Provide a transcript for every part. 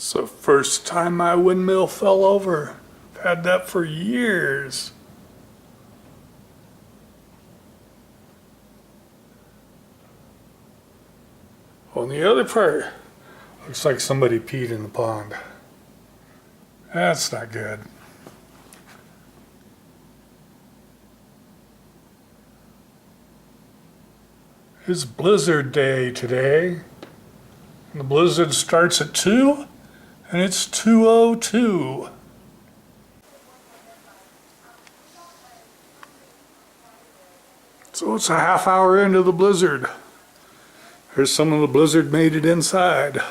It's the first time my windmill fell over. I've had that for years. On the other part, looks like somebody peed in the pond. That's not good. It's blizzard day today. And the blizzard starts at 2, and it's 2:02. So it's a half hour into the blizzard. There's some of the blizzard made it inside.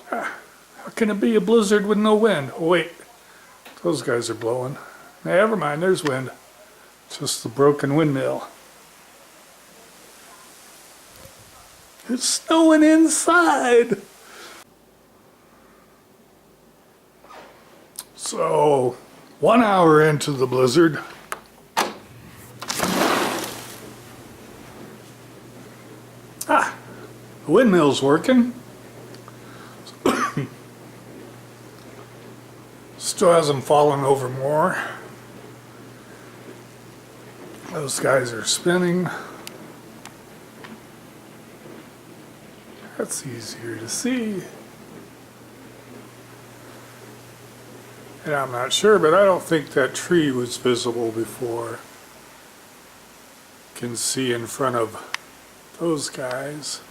How can it be a blizzard with no wind? Oh wait, those guys are blowing. Never mind, there's wind. Just the broken windmill. It's snowing inside. So, 1 hour into the blizzard. The windmill's working. Still hasn't fallen over more. Those guys are spinning. That's easier to see. And I'm not sure, but I don't think that tree was visible before. You can see in front of those guys.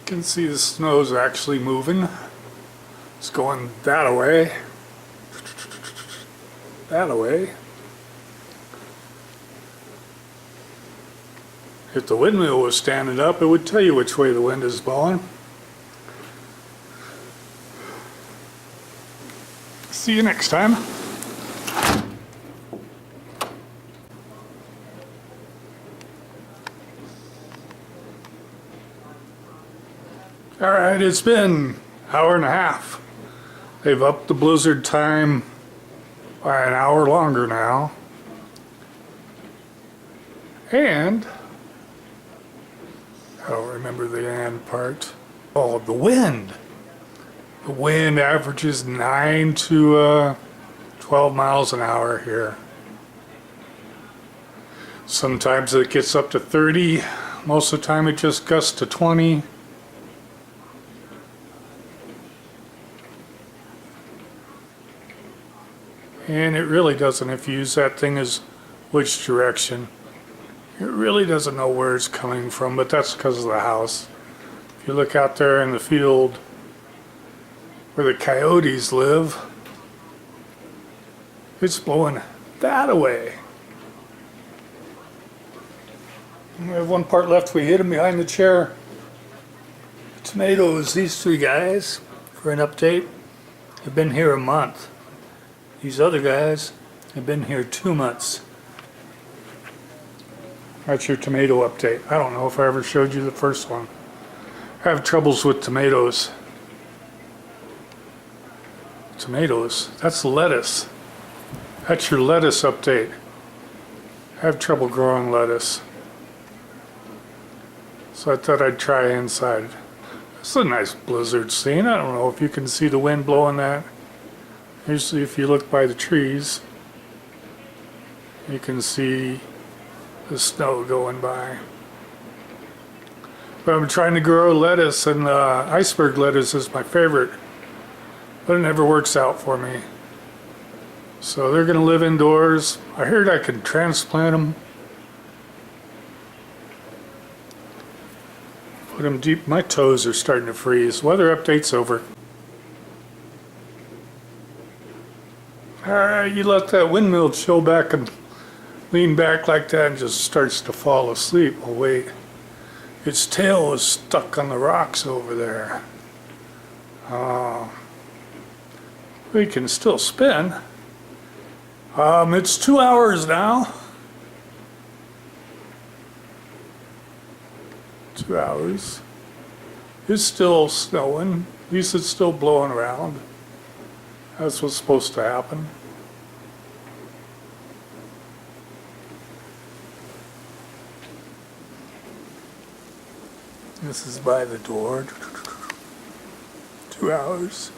You can see the snow's actually moving. It's going that way. That way. If the windmill was standing up, it would tell you which way the wind is blowing. See you next time. Alright, it's been an hour and a half. They've upped the blizzard time by an hour longer now. And I don't remember the and part. Oh, the wind. The wind averages 9 to 12 miles an hour here. Sometimes it gets up to 30. Most of the time it just gusts to 20. And it really doesn't, if you use that thing as which direction, it really doesn't know where it's coming from, but that's because of the house. If you look out there in the field where the coyotes live, it's blowing that way. We have one part left. We hid them behind the chair. Tomatoes, these three guys, for an update, have been here a month. These other guys have been here 2 months. That's your tomato update. I don't know if I ever showed you the first one. I have troubles with tomatoes. Tomatoes, that's lettuce. That's your lettuce update. I have trouble growing lettuce. So I thought I'd try inside. It's a nice blizzard scene. I don't know if you can see the wind blowing that. Usually if you look by the trees, you can see the snow going by. But I'm trying to grow lettuce, and iceberg lettuce is my favorite, but it never works out for me. So they're going to live indoors. I heard I could transplant them. Put them deep. My toes are starting to freeze. Weather update's over. Alright, you let that windmill chill back and lean back like that and just starts to fall asleep. Oh wait, its tail is stuck on the rocks over there. We can still spin. It's 2 hours now. 2 hours. It's still snowing. At least it's still blowing around. That's what's supposed to happen. This is by the door. 2 hours.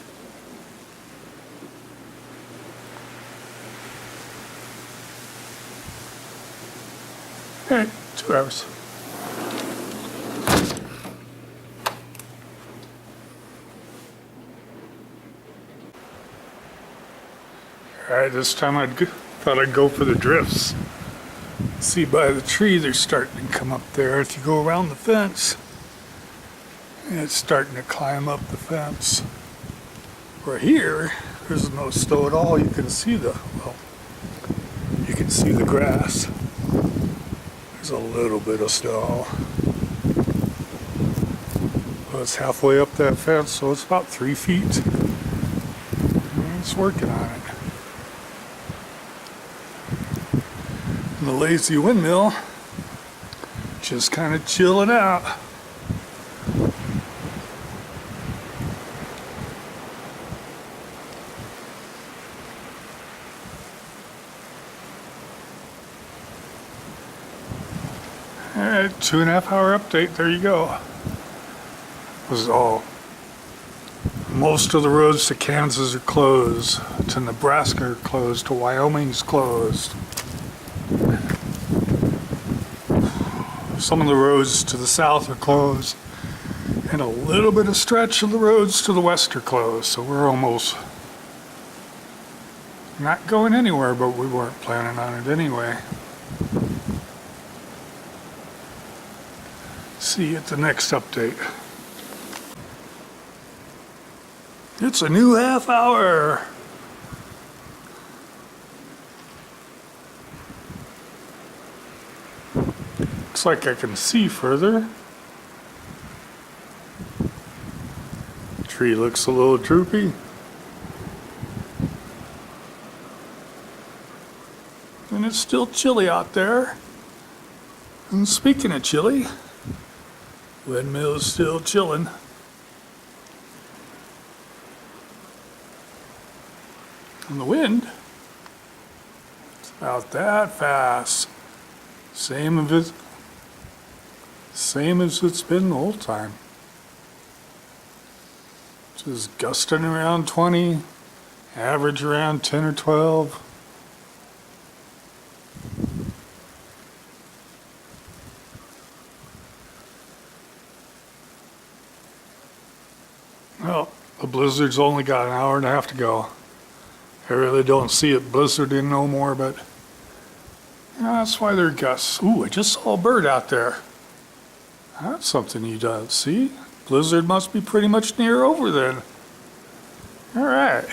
Alright, 2 hours. Alright, this time thought I'd go for the drifts. See, by the tree they're starting to come up there. If you go around the fence, and it's starting to climb up the fence. Where here, there's no snow at all. You can see the grass. There's a little bit of snow. Well, it's halfway up that fence, so it's about 3 feet. And it's working on it. And the lazy windmill just kind of chilling out. Alright, 2.5 hour update, there you go. This is all. Most of the roads to Kansas are closed, to Nebraska are closed, to Wyoming's closed. Some of the roads to the south are closed, and a little bit of stretch of the roads to the west are closed, so we're almost not going anywhere, but we weren't planning on it anyway. See you at the next update. It's a new half hour. Looks like I can see further. Tree looks a little droopy. And it's still chilly out there. And speaking of chilly, windmill's still chilling. And the wind, it's about that fast. Same as it's been the whole time. Just gusting around 20, average around 10 or 12. Well, the blizzard's only got an hour and a half to go. I really don't see it blizzarding no more, but that's why they're gusts. Ooh, I just saw a bird out there. That's something you don't see. Blizzard must be pretty much near over then. All right.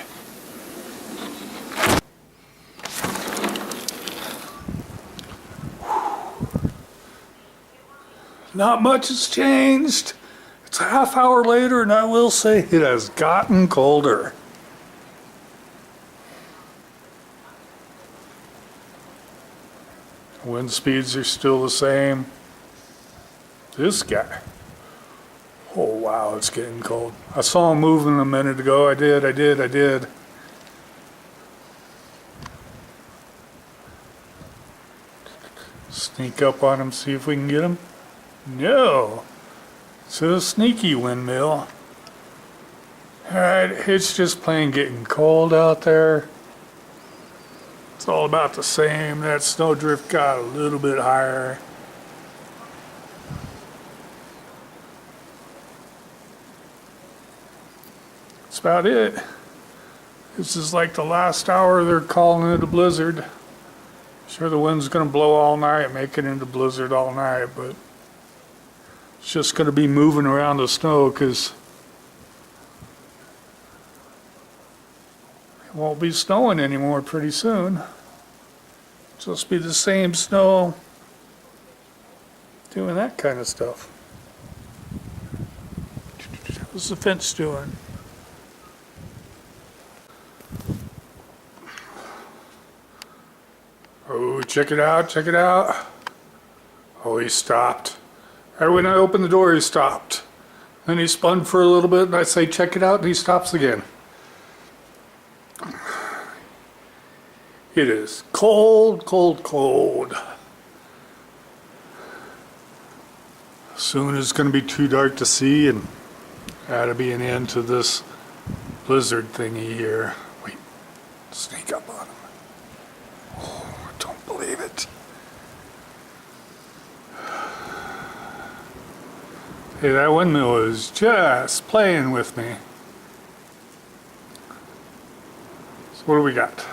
Not much has changed. It's a half hour later, and I will say it has gotten colder. Wind speeds are still the same. This guy. Oh wow, it's getting cold. I saw him moving a minute ago. I did. Sneak up on him, see if we can get him. No. It's a sneaky windmill. Alright, it's just plain getting cold out there. It's all about the same. That snowdrift got a little bit higher. That's about it. This is like the last hour. They're calling it a blizzard. Sure, the wind's going to blow all night, make it into blizzard all night, but it's just going to be moving around the snow because it won't be snowing anymore pretty soon. Just be the same snow doing that kind of stuff. What's the fence doing? Oh, check it out, check it out. Oh, he stopped. Right when I opened the door, he stopped. Then he spun for a little bit, and I say, check it out, and he stops again. It is cold, cold, cold. Soon it's going to be too dark to see, and that'll be an end to this blizzard thingy here. Wait, sneak up on him. Oh, I don't believe it. Hey, that windmill is just playing with me. So what do we got?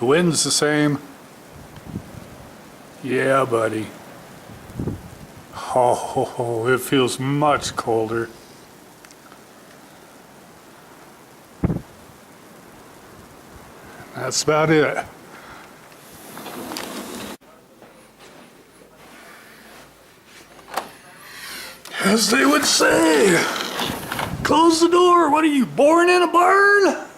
The wind's the same. Yeah, buddy. Oh, it feels much colder. That's about it. As they would say, close the door. What are you, born in a barn?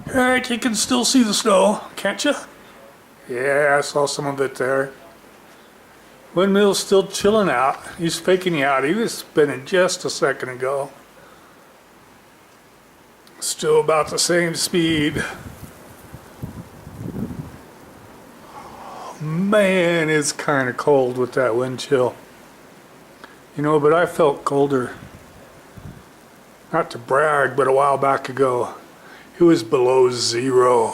Alright, you can still see the snow, can't you? Yeah, I saw some of it there. Windmill's still chilling out. He's faking you out. He was spinning just a second ago. Still about the same speed. Man, it's kind of cold with that wind chill. You know, but I felt colder. Not to brag, but a while back ago, it was below 0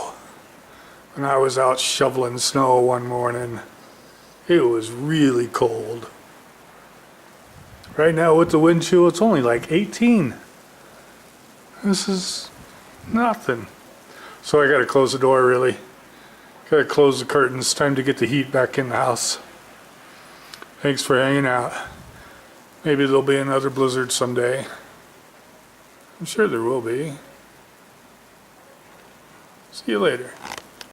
when I was out shoveling snow one morning. It was really cold. Right now with the wind chill, it's only like 18. This is nothing. So I gotta close the door, really. Gotta close the curtains. Time to get the heat back in the house. Thanks for hanging out. Maybe there'll be another blizzard someday. I'm sure there will be. See you later.